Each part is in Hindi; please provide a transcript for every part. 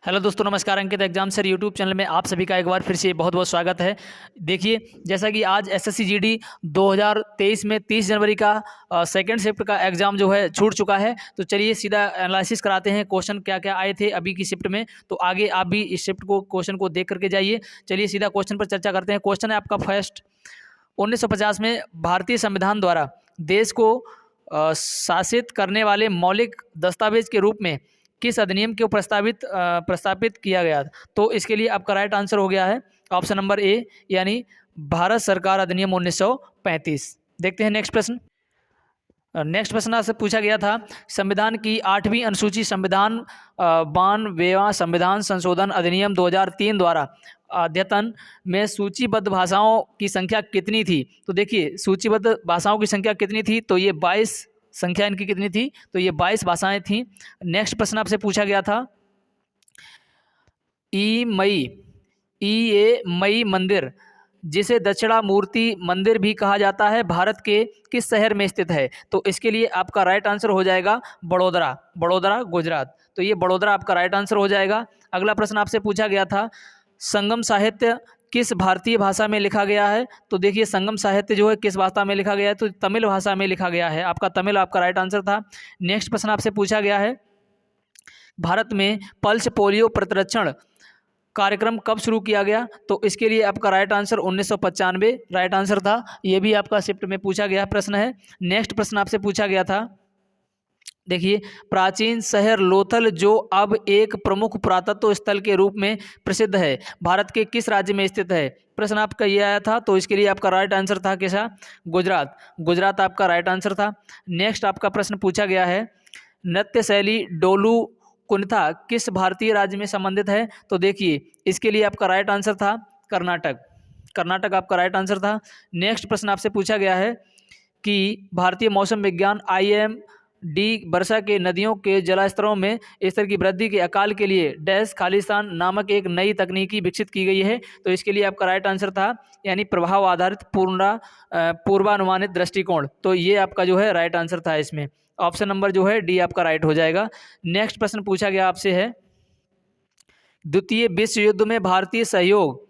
हेलो दोस्तों, नमस्कार। अंकित एग्जाम सर यूट्यूब चैनल में आप सभी का एक बार फिर से बहुत बहुत स्वागत है। देखिए, जैसा कि आज एसएससी जीडी 2023 में 30 जनवरी का सेकंड शिफ्ट का एग्ज़ाम जो है छूट चुका है। तो चलिए सीधा एनालिसिस कराते हैं, क्वेश्चन क्या क्या आए थे अभी की शिफ्ट में। तो आगे आप भी इस शिफ्ट को क्वेश्चन को देख करके जाइए। चलिए सीधा क्वेश्चन पर चर्चा करते हैं। क्वेश्चन है आपका फर्स्ट, 1950 में भारतीय संविधान द्वारा देश को शासित करने वाले मौलिक दस्तावेज के रूप में किस अधिनियम को प्रस्तावित किया गया। तो इसके लिए आपका राइट आंसर हो गया है ऑप्शन नंबर ए, यानी भारत सरकार अधिनियम 1935। देखते हैं नेक्स्ट प्रश्न। नेक्स्ट प्रश्न आपसे पूछा गया था, संविधान की 8वीं अनुसूची संविधान 92वां संविधान संशोधन अधिनियम 2003 द्वारा अद्यतन में सूचीबद्ध भाषाओं की संख्या कितनी थी। तो देखिए, सूचीबद्ध भाषाओं की संख्या कितनी थी, तो ये 22 संख्या इनकी कितनी थी, तो ये 22 भाषाएं थी। नेक्स्ट प्रश्न आपसे पूछा गया था, ए मई मंदिर, जिसे दक्षिणामूर्ति मंदिर भी कहा जाता है, भारत के किस शहर में स्थित है। तो इसके लिए आपका राइट आंसर हो जाएगा बड़ोदरा गुजरात। तो ये बड़ोदरा आपका राइट आंसर हो जाएगा। अगला प्रश्न आपसे पूछा गया था, संगम साहित्य किस भारतीय भाषा में लिखा गया है। तो देखिए, संगम साहित्य जो है किस भाषा में लिखा गया है, तो तमिल भाषा में लिखा गया है। आपका तमिल आपका राइट आंसर था। नेक्स्ट प्रश्न आपसे पूछा गया है, भारत में पल्स पोलियो प्रतिरक्षण कार्यक्रम कब शुरू किया गया। तो इसके लिए आपका राइट आंसर 1995 राइट आंसर था। ये भी आपका शिफ्ट में पूछा गया प्रश्न है। नेक्स्ट प्रश्न आपसे पूछा गया था, देखिए, प्राचीन शहर लोथल जो अब एक प्रमुख पुरातत्व स्थल के रूप में प्रसिद्ध है, भारत के किस राज्य में स्थित है। प्रश्न आपका ये आया था। तो इसके लिए आपका राइट आंसर था कैसा, गुजरात आपका राइट आंसर था। नेक्स्ट आपका प्रश्न पूछा गया है, नृत्य शैली डोलू कुंथा किस भारतीय राज्य में संबंधित है। तो देखिए, इसके लिए आपका राइट आंसर था कर्नाटक आपका राइट आंसर था। नेक्स्ट प्रश्न आपसे पूछा गया है कि भारतीय मौसम विज्ञान IMD वर्षा के नदियों के जलस्तरों में स्तर की वृद्धि के अकाल के लिए डैश खालिस्तान नामक एक नई तकनीकी विकसित की गई है। तो इसके लिए आपका राइट आंसर था, यानी प्रभाव आधारित पूर्वानुमानित दृष्टिकोण। तो ये आपका जो है राइट आंसर था। इसमें ऑप्शन नंबर जो है डी आपका राइट हो जाएगा। नेक्स्ट प्रश्न पूछा गया आपसे है, द्वितीय विश्व युद्ध में भारतीय सहयोग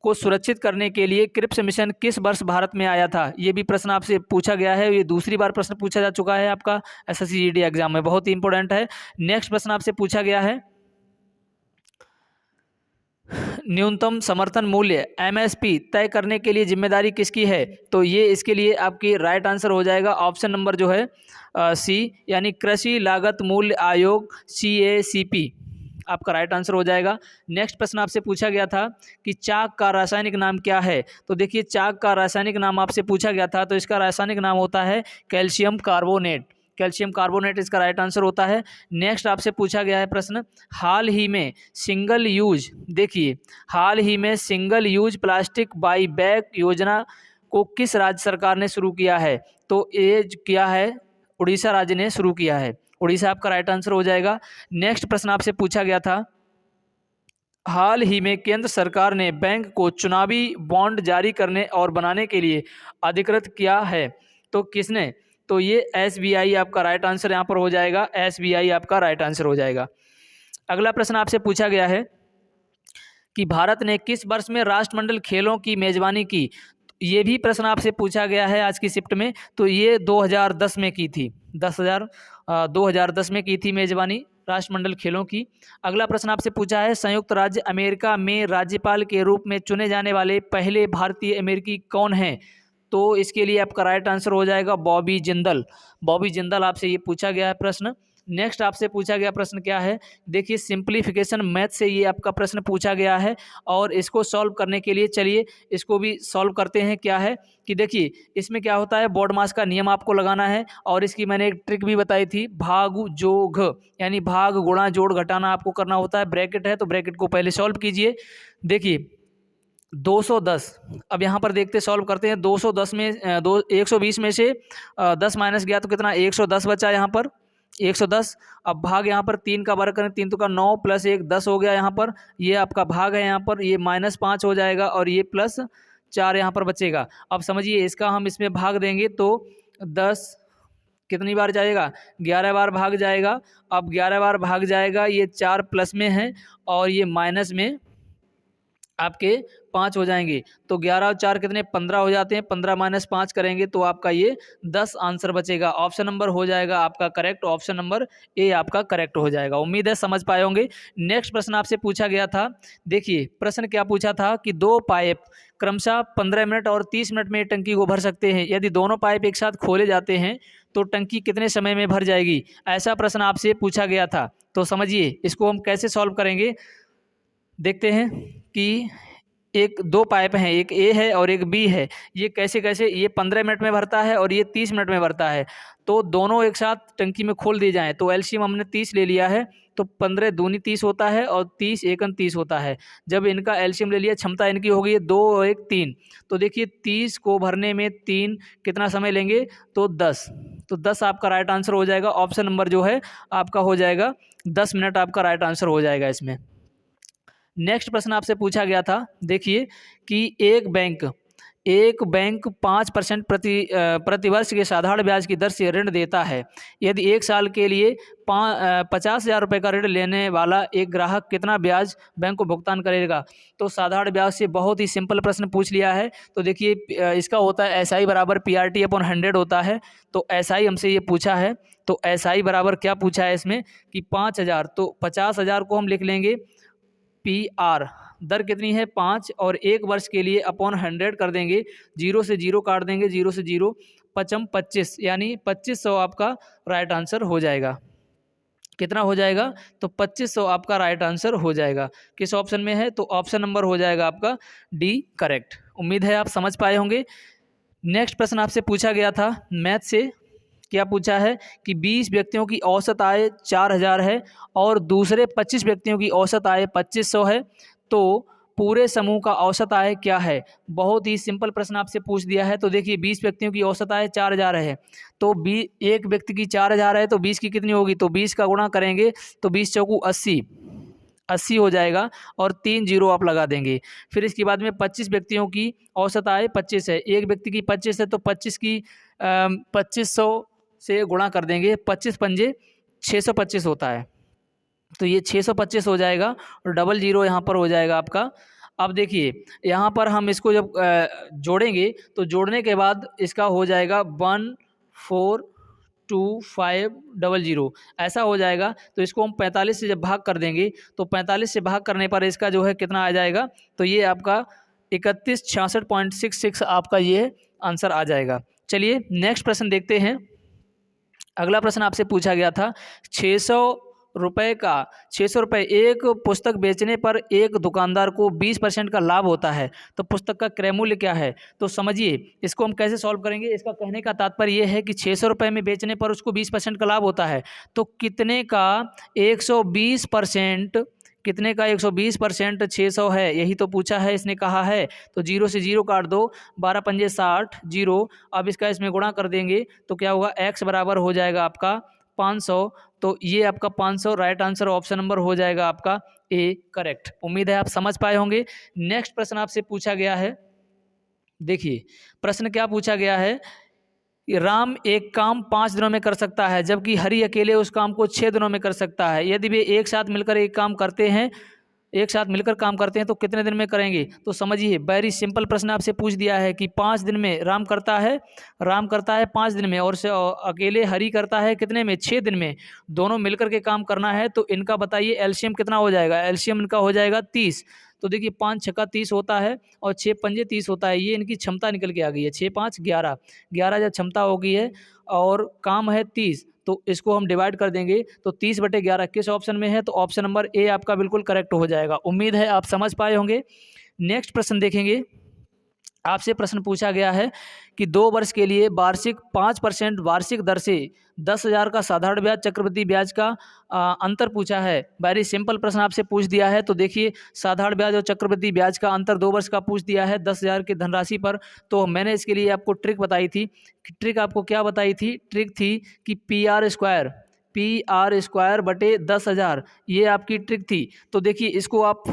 को सुरक्षित करने के लिए क्रिप्स मिशन किस वर्ष भारत में आया था। ये भी प्रश्न आपसे पूछा गया है। ये दूसरी बार प्रश्न पूछा जा चुका है आपका एसएससी जीडी एग्जाम में, बहुत ही इंपॉर्टेंट है। नेक्स्ट प्रश्न आपसे पूछा गया है, न्यूनतम समर्थन मूल्य MSP तय करने के लिए जिम्मेदारी किसकी है। तो ये इसके लिए आपकी राइट आंसर हो जाएगा ऑप्शन नंबर जो है सी, यानी कृषि लागत मूल्य आयोग CACP आपका राइट आंसर हो जाएगा। नेक्स्ट प्रश्न आपसे पूछा गया था कि चाक का रासायनिक नाम क्या है। तो देखिए, चाक का रासायनिक नाम आपसे पूछा गया था, तो इसका रासायनिक नाम होता है कैल्शियम कार्बोनेट इसका राइट आंसर होता है। नेक्स्ट आपसे पूछा गया है प्रश्न, हाल ही में single use plastic by bag योजना को किस राज्य सरकार ने शुरू किया है। तो ये किया है उड़ीसा राज्य ने शुरू किया है। उड़ीसा आपका राइट आंसर हो जाएगा। नेक्स्ट प्रश्न आपसे पूछा गया था, हाल ही में केंद्र सरकार ने बैंक को चुनावी बॉन्ड जारी करने और बनाने के लिए अधिकृत किया है, तो किसने। तो ये SBI आपका राइट आंसर यहाँ पर हो जाएगा। SBI आपका राइट आंसर हो जाएगा। अगला प्रश्न आपसे पूछा गया है कि भारत ने किस वर्ष में राष्ट्रमंडल खेलों की मेजबानी की। ये भी प्रश्न आपसे पूछा गया है आज की शिफ्ट में। तो ये 2010 में की थी, 2010 में की थी मेजबानी राष्ट्रमंडल खेलों की। अगला प्रश्न आपसे पूछा है, संयुक्त राज्य अमेरिका में राज्यपाल के रूप में चुने जाने वाले पहले भारतीय अमेरिकी कौन हैं। तो इसके लिए आपका राइट आंसर हो जाएगा बॉबी जिंदल आपसे ये पूछा गया है प्रश्न। नेक्स्ट आपसे पूछा गया प्रश्न क्या है, देखिए, सिंप्लीफिकेशन मैथ से ये आपका प्रश्न पूछा गया है, और इसको सॉल्व करने के लिए चलिए इसको भी सॉल्व करते हैं। क्या है कि देखिए, इसमें क्या होता है, बोर्ड मास का नियम आपको लगाना है, और इसकी मैंने एक ट्रिक भी बताई थी, भाग जोग, यानी भाग गुणा जोड़ घटाना आपको करना होता है। ब्रैकेट है तो ब्रैकेट को पहले सॉल्व कीजिए। देखिए, 210, अब यहाँ पर देखते सॉल्व करते हैं। 210 में 120 में से 10 माइनस गया तो कितना, 110 बचा यहाँ पर 110। अब भाग यहाँ पर 3 का वर्ग करें, 3 तो का 9 प्लस 1 10 हो गया यहाँ पर। ये आपका भाग है, यहाँ पर ये -5 हो जाएगा, और ये +4 यहाँ पर बचेगा। अब समझिए, इसका हम इसमें भाग देंगे तो 10 कितनी बार जाएगा, 11 बार भाग जाएगा। अब 11 बार भाग जाएगा, ये 4 प्लस में है और ये माइनस में आपके 5 हो जाएंगे। तो 11 और 4 कितने, 15 हो जाते हैं। 15 माइनस 5 करेंगे तो आपका ये 10 आंसर बचेगा। ऑप्शन नंबर हो जाएगा आपका करेक्ट, ऑप्शन नंबर ए आपका करेक्ट हो जाएगा। उम्मीद है समझ पाए होंगे। नेक्स्ट प्रश्न आपसे पूछा गया था, देखिए प्रश्न क्या पूछा था कि दो पाइप क्रमशः 15 मिनट और 30 मिनट में टंकी को भर सकते हैं। यदि दोनों पाइप एक साथ खोले जाते हैं तो टंकी कितने समय में भर जाएगी, ऐसा प्रश्न आपसे पूछा गया था। तो समझिए इसको हम कैसे सॉल्व करेंगे। देखते हैं कि एक दो पाइप हैं, एक ए है और एक बी है। ये कैसे कैसे, ये 15 मिनट में भरता है और ये 30 मिनट में भरता है। तो दोनों एक साथ टंकी में खोल दिए जाएं तो एलसीएम हमने 30 ले लिया है। तो 15 दूनी 30 होता है और 30 एकन 30 होता है। जब इनका एलसीएम ले लिया, क्षमता इनकी हो गई है 2 और 1 3। तो देखिए 30 को भरने में 3 कितना समय लेंगे, तो 10। तो 10 आपका राइट आंसर हो जाएगा। ऑप्शन नंबर जो है आपका हो जाएगा 10 मिनट आपका राइट आंसर हो जाएगा इसमें। नेक्स्ट प्रश्न आपसे पूछा गया था, देखिए कि एक बैंक 5% प्रतिवर्ष के साधारण ब्याज की दर से ऋण देता है। यदि एक साल के लिए 50,000 रुपये का ऋण लेने वाला एक ग्राहक कितना ब्याज बैंक को भुगतान करेगा। तो साधारण ब्याज से बहुत ही सिंपल प्रश्न पूछ लिया है। तो देखिए इसका होता है SI बराबर PRT अपॉन 100 होता है। तो SI हमसे ये पूछा है। तो SI बराबर क्या पूछा है इसमें कि 5,000, तो 50,000 को हम लिख लेंगे PR, दर कितनी है 5 और 1 वर्ष के लिए अपॉन 100 कर देंगे। 0 से 0 काट देंगे, 0 से 0 पचम 25, यानी 2500 आपका राइट आंसर हो जाएगा। कितना हो जाएगा, तो 2500 आपका राइट आंसर हो जाएगा। किस ऑप्शन में है, तो ऑप्शन नंबर हो जाएगा आपका डी करेक्ट। उम्मीद है आप समझ पाए होंगे। नेक्स्ट प्रश्न आपसे पूछा गया था मैथ से, क्या पूछा है कि 20 व्यक्तियों की औसत आय 4,000 है और दूसरे 25 व्यक्तियों की औसत आय 2500 है, तो पूरे समूह का औसत आय क्या है। बहुत ही सिंपल प्रश्न आपसे पूछ दिया है। तो देखिए 20 व्यक्तियों की औसत आय 4,000 है, तो एक व्यक्ति की 4,000 है तो 20 की कितनी होगी, तो 20 का गुणा करेंगे तो 20 चौकू 80 हो जाएगा और 3 जीरो आप लगा देंगे। फिर इसके बाद में 25 व्यक्तियों की औसत आय 25 है, एक व्यक्ति की 25 है तो 25 की 2500 से गुणा कर देंगे। 25 पंजे 625 होता है, तो ये 625 हो जाएगा और डबल जीरो यहाँ पर हो जाएगा आपका। अब देखिए यहाँ पर हम इसको जब जोड़ेंगे तो जोड़ने के बाद इसका हो जाएगा 142,500 ऐसा हो जाएगा। तो इसको हम 45 से जब भाग कर देंगे तो 45 से भाग करने पर इसका जो है कितना आ जाएगा, तो ये आपका 3166.66 आपका ये आंसर आ जाएगा। चलिए नेक्स्ट प्रश्न देखते हैं। अगला प्रश्न आपसे पूछा गया था 600 रुपये एक पुस्तक बेचने पर एक दुकानदार को 20% का लाभ होता है, तो पुस्तक का क्रय मूल्य क्या है। तो समझिए इसको हम कैसे सॉल्व करेंगे। इसका कहने का तात्पर्य ये है कि 600 रुपये में बेचने पर उसको 20% का लाभ होता है, तो कितने का 120%, कितने का 120% 600 है, यही तो पूछा है इसने कहा है। तो 0 से 0 काट दो, 12 पंजे 60 जीरो। अब इसका इसमें गुणा कर देंगे तो क्या होगा, x बराबर हो जाएगा आपका 500। तो ये आपका 500 राइट आंसर ऑप्शन नंबर हो जाएगा आपका ए करेक्ट। उम्मीद है आप समझ पाए होंगे। नेक्स्ट प्रश्न आपसे पूछा गया है, देखिए प्रश्न क्या पूछा गया है, राम एक काम 5 दिनों में कर सकता है जबकि हरि अकेले उस काम को 6 दिनों में कर सकता है। यदि वे एक साथ मिलकर काम करते हैं तो कितने दिन में करेंगे। तो समझिए वेरी सिंपल प्रश्न आपसे पूछ दिया है कि 5 दिन में राम करता है 5 दिन में, और से अकेले हरि करता है कितने में, 6 दिन में। दोनों मिलकर के काम करना है तो इनका बताइए एलसीएम कितना हो जाएगा। एलसीएम इनका हो जाएगा 30। तो देखिए 5 छक्का 30 होता है और 6 पंजे 30 होता है। ये इनकी क्षमता निकल के आ गई है, 6 5 11 11 जब क्षमता हो गई है और काम है 30, तो इसको हम डिवाइड कर देंगे तो 30/11 किस ऑप्शन में है, तो ऑप्शन नंबर ए आपका बिल्कुल करेक्ट हो जाएगा। उम्मीद है आप समझ पाए होंगे। नेक्स्ट प्रश्न देखेंगे। आपसे प्रश्न पूछा गया है कि 2 वर्ष के लिए वार्षिक 5% वार्षिक दर से 10,000 का साधारण ब्याज चक्रवृद्धि ब्याज का अंतर पूछा है। वेरी सिंपल प्रश्न आपसे पूछ दिया है। तो देखिए साधारण ब्याज और चक्रवृद्धि ब्याज का अंतर 2 वर्ष का पूछ दिया है 10,000 की धनराशि पर। तो मैंने इसके लिए आपको ट्रिक बताई थी। ट्रिक आपको क्या बताई थी, ट्रिक थी कि PR² बटे 10,000, ये आपकी ट्रिक थी। तो देखिए इसको आप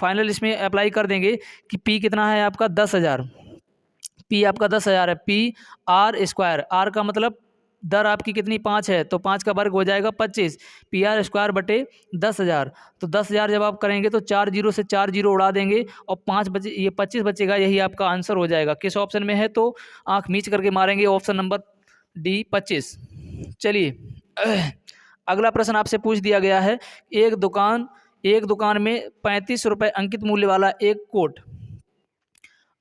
फाइनल इसमें अप्लाई कर देंगे कि P कितना है आपका 10,000, P आपका 10,000 है। PR², R का मतलब दर आपकी कितनी 5 है, तो 5 का वर्ग हो जाएगा 25 PR² बटे 10,000। तो 10,000 जब आप करेंगे तो 4 जीरो से 4 जीरो उड़ा देंगे और 5 बचे, ये 25 बचेगा, यही आपका आंसर हो जाएगा। किस ऑप्शन में है, तो आंख मीच करके मारेंगे ऑप्शन नंबर डी 25। चलिए अगला प्रश्न आपसे पूछ दिया गया है, एक दुकान में 35 रुपये अंकित मूल्य वाला एक कोट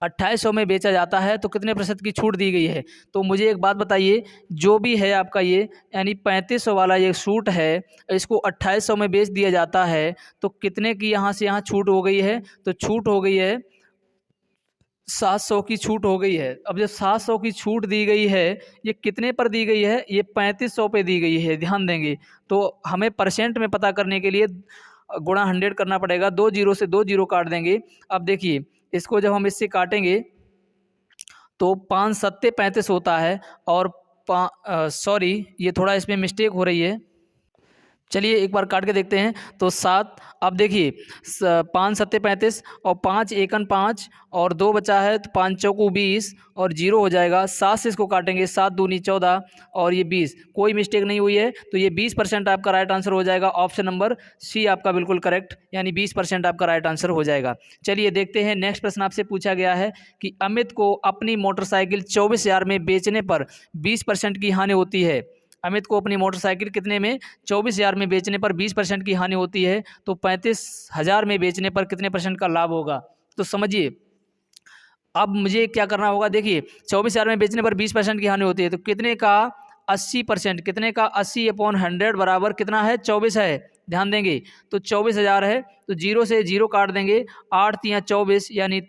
2800 में बेचा जाता है, तो कितने प्रतिशत की छूट दी गई है। तो मुझे एक बात बताइए, जो भी है आपका ये यानी 3500 वाला ये सूट है, इसको 2800 में बेच दिया जाता है, तो कितने की यहाँ से यहाँ छूट हो गई है, तो छूट हो गई है 700 की छूट हो गई है। अब जब 700 की छूट दी गई है, ये कितने पर दी गई है, ये 3500 पे दी गई है, ध्यान देंगे। तो हमें परसेंट में पता करने के लिए गुणा 100 करना पड़ेगा, 2 जीरो से 2 जीरो काट देंगे। अब देखिए इसको जब हम इससे काटेंगे तो 5 सत्ते 35 होता है, और सॉरी ये थोड़ा इसमें मिस्टेक हो रही है, चलिए एक बार काट के देखते हैं। तो 7, अब देखिए 5 सत्ते 35 और 5 एकन 5 और 2 बचा है, तो 5 चौकू 20 और 0 हो जाएगा। 7 से इसको काटेंगे, 7 दूनी 14 और ये 20, कोई मिस्टेक नहीं हुई है, तो ये 20% आपका राइट आंसर हो जाएगा। ऑप्शन नंबर सी आपका बिल्कुल करेक्ट, यानी 20% आपका राइट आंसर हो जाएगा। चलिए देखते हैं नेक्स्ट प्रश्न आपसे पूछा गया है कि अमित को अपनी मोटरसाइकिल 24,000 में बेचने पर 20% की हानि होती है। अमित को अपनी मोटरसाइकिल कितने में, 24,000 में बेचने पर 20% की हानि होती है, तो 35,000 में बेचने पर कितने परसेंट का लाभ होगा। तो समझिए अब मुझे क्या करना होगा, देखिए 24,000 में बेचने पर 20% की हानि होती है, तो कितने का 80%, कितने का 80/100 बराबर कितना है, 24 है, ध्यान देंगे। तो 24,000 है, तो 0 से 0 काट देंगे, 8 तिया 24 यानी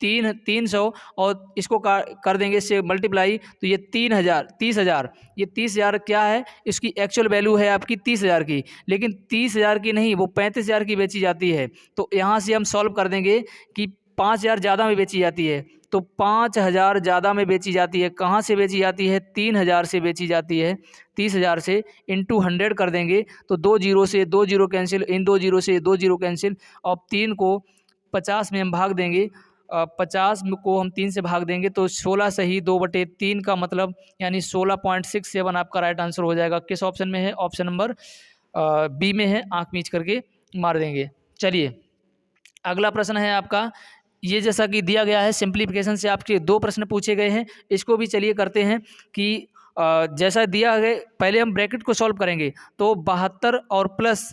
300 और इसको कर देंगे इससे मल्टीप्लाई, तो ये 30,000, ये 30,000 क्या है, इसकी एक्चुअल वैल्यू है आपकी 30,000 की, लेकिन 30,000 की नहीं, वो 35,000 की बेची जाती है। तो यहाँ से हम सॉल्व कर देंगे कि 5,000 ज़्यादा में बेची जाती है, तो 5,000 ज़्यादा में बेची जाती है, कहाँ से बेची जाती है, 3,000 से बेची जाती है। 30,000 से इंटू 100 कर देंगे, तो 2 जीरो से 2 जीरो कैंसिल, इन 2 जीरो से 2 जीरो कैंसिल, और 3 को 50 में हम भाग देंगे, 50 को हम 3 से भाग देंगे, तो 16 सही 2/3 का मतलब यानी 16.67 आपका राइट आंसर हो जाएगा। किस ऑप्शन में है, ऑप्शन नंबर बी में है, आंख मीच करके मार देंगे। चलिए अगला प्रश्न है आपका, ये जैसा कि दिया गया है, सिंप्लीफिकेशन से आपके 2 प्रश्न पूछे गए हैं, इसको भी चलिए करते हैं कि जैसा दिया है, पहले हम ब्रैकेट को सॉल्व करेंगे, तो 72 और प्लस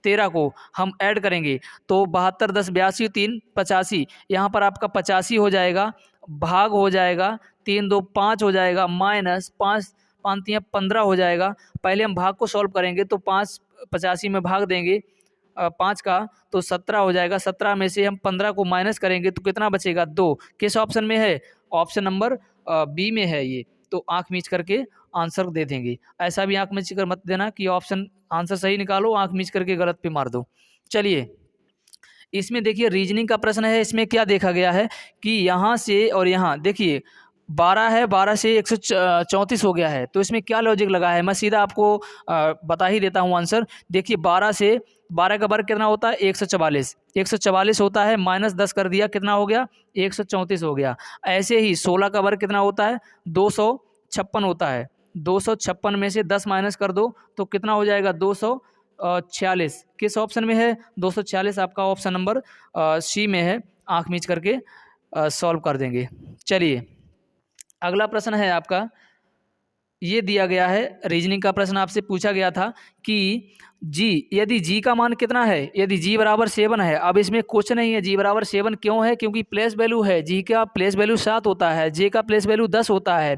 13 को हम ऐड करेंगे, तो 72 10 82 3 85, यहाँ पर आपका 85 हो जाएगा, भाग हो जाएगा 3 2 5 हो जाएगा, माइनस 5 5 3 15 हो जाएगा। पहले हम भाग को सॉल्व करेंगे, तो 5 85 में भाग देंगे 5 का, तो 17 हो जाएगा। 17 में से हम 15 को माइनस करेंगे, तो कितना बचेगा, 2। किस ऑप्शन में है, ऑप्शन नंबर बी में है ये, तो आंख मीच करके आंसर दे देंगे। ऐसा भी आंख मीच कर मत देना कि ऑप्शन आंसर सही निकालो, आंख मीच करके गलत पे मार दो। चलिए इसमें देखिए रीजनिंग का प्रश्न है, इसमें क्या देखा गया है कि यहाँ से और यहाँ देखिए 12 है, 12 से 134 हो गया है, तो इसमें क्या लॉजिक लगा है, मैं सीधा आपको बता ही देता हूँ आंसर। देखिए 12 से 12 का वर्ग कितना होता है, 144, 144 होता है, माइनस 10 कर दिया, कितना हो गया, 134 हो गया। ऐसे ही 16 का वर्ग कितना होता है, 256 होता है, 256 में से 10 माइनस कर दो, तो कितना हो जाएगा, 246। किस ऑप्शन में है, 246 आपका ऑप्शन नंबर सी में है, आंख मीच करके सॉल्व कर देंगे। चलिए अगला प्रश्न है आपका, ये दिया गया है, रीजनिंग का प्रश्न आपसे पूछा गया था कि जी, यदि जी का मान कितना है, यदि जी बराबर 7 है। अब इसमें कुछ नहीं है, जी बराबर 7 क्यों है, क्योंकि प्लेस वैल्यू है, जी का प्लेस वैल्यू 7 होता है, जे का प्लेस वैल्यू 10 होता है,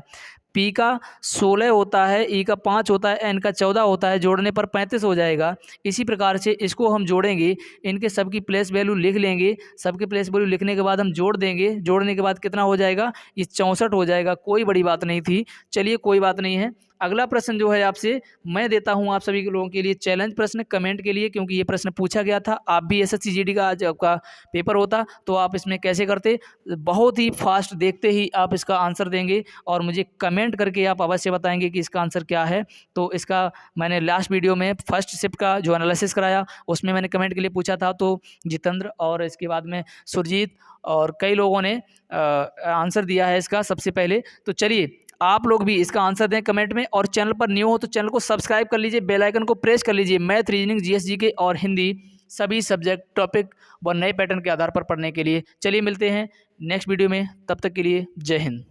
पी का 16 होता है, ई का 5 होता है, एन का 14 होता है, जोड़ने पर 35 हो जाएगा। इसी प्रकार से इसको हम जोड़ेंगे, इनके सबकी प्लेस वैल्यू लिख लेंगे, सबकी प्लेस वैल्यू लिखने के बाद हम जोड़ देंगे, जोड़ने के बाद कितना हो जाएगा, ये 64 हो जाएगा। कोई बड़ी बात नहीं थी, चलिए कोई बात नहीं है। अगला प्रश्न जो है आपसे मैं देता हूं आप सभी लोगों के लिए चैलेंज प्रश्न कमेंट के लिए, क्योंकि ये प्रश्न पूछा गया था। आप भी एसएससी जीडी का आज आपका पेपर होता तो आप इसमें कैसे करते, बहुत ही फास्ट देखते ही आप इसका आंसर देंगे और मुझे कमेंट करके आप अवश्य बताएंगे कि इसका आंसर क्या है। तो इसका मैंने लास्ट वीडियो में फर्स्ट शिफ्ट का जो एनालिसिस कराया उसमें मैंने कमेंट के लिए पूछा था, तो जितेंद्र और इसके बाद में सुरजीत और कई लोगों ने आंसर दिया है इसका सबसे पहले। तो चलिए आप लोग भी इसका आंसर दें कमेंट में, और चैनल पर न्यू हो तो चैनल को सब्सक्राइब कर लीजिए, बेल आइकन को प्रेस कर लीजिए मैथ, रीजनिंग, जीएस, जीके और हिंदी सभी सब्जेक्ट टॉपिक व नए पैटर्न के आधार पर पढ़ने के लिए। चलिए मिलते हैं नेक्स्ट वीडियो में, तब तक के लिए जय हिंद।